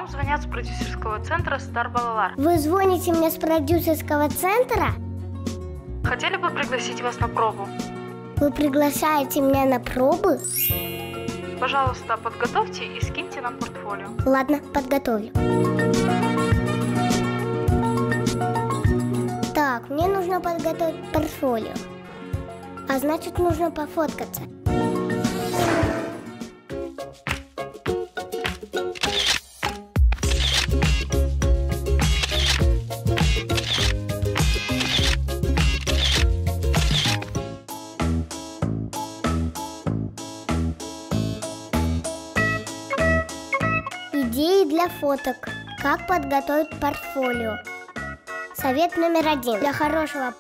Вам звонят с продюсерского центра Star Balalar. Вы звоните мне с продюсерского центра? Хотели бы пригласить вас на пробу? Вы приглашаете меня на пробы? Пожалуйста, подготовьте и скиньте нам портфолио. Ладно, подготовлю. Так, мне нужно подготовить портфолио. А значит, нужно пофоткаться. Идеи для фоток. Как подготовить портфолио. Совет номер 1. Для хорошего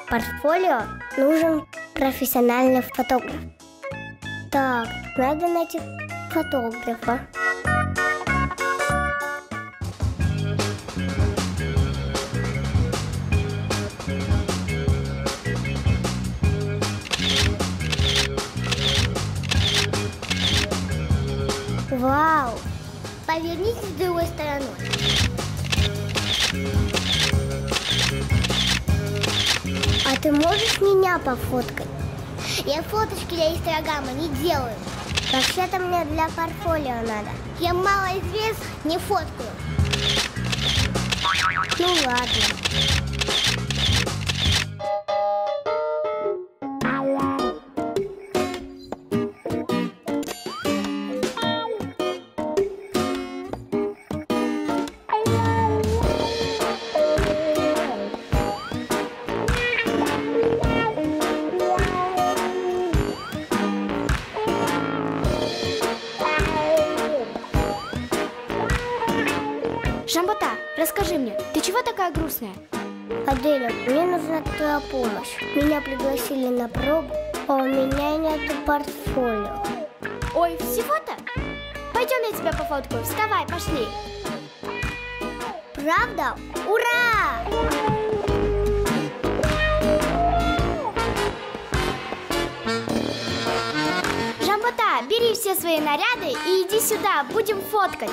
портфолио нужен профессиональный фотограф. Так, надо найти фотографа. Вау! Повернитесь другой стороной. А ты можешь меня пофоткать? Я фоточки для Инстаграма не делаю. Вообще-то мне для портфолио надо. Я малоизвестна, не фоткаю. Ну ладно. Жамбота, расскажи мне, ты чего такая грустная? Аделя, мне нужна твоя помощь. Меня пригласили на пробу, а у меня нету портфолио. Ой, всего-то? Пойдем, я тебя пофоткаю. Вставай, пошли. Правда? Ура! Жамбота, бери все свои наряды и иди сюда, будем фоткать.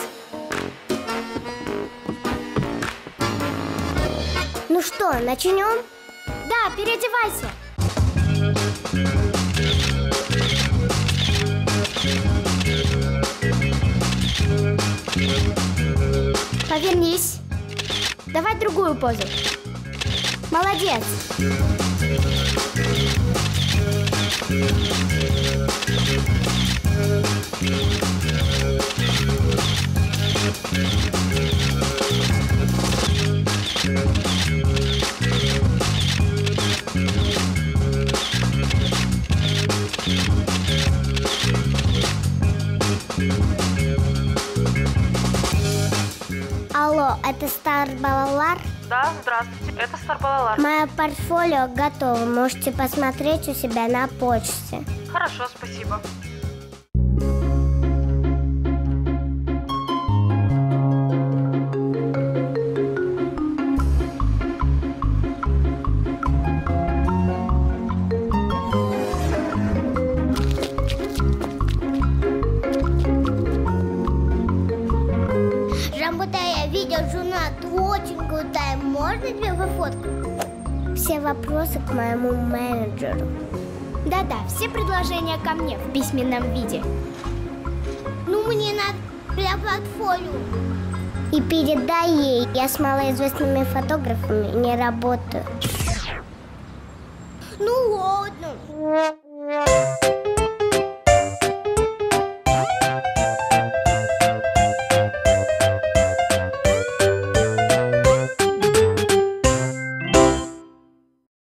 Ну что, начнем? Да, переодевайся. Повернись. Давай другую позу. Молодец. Алло, это Star Balalar? Да, здравствуйте, это Star Balalar. Мое портфолио готово, можете посмотреть у себя на почте. Хорошо, спасибо. Жамбота, я видел журнал, ты очень крутая, можно тебе пофоткать? Все вопросы к моему менеджеру. Да-да, все предложения ко мне в письменном виде. Ну, мне надо для портфолио. И передай ей, я с малоизвестными фотографами не работаю.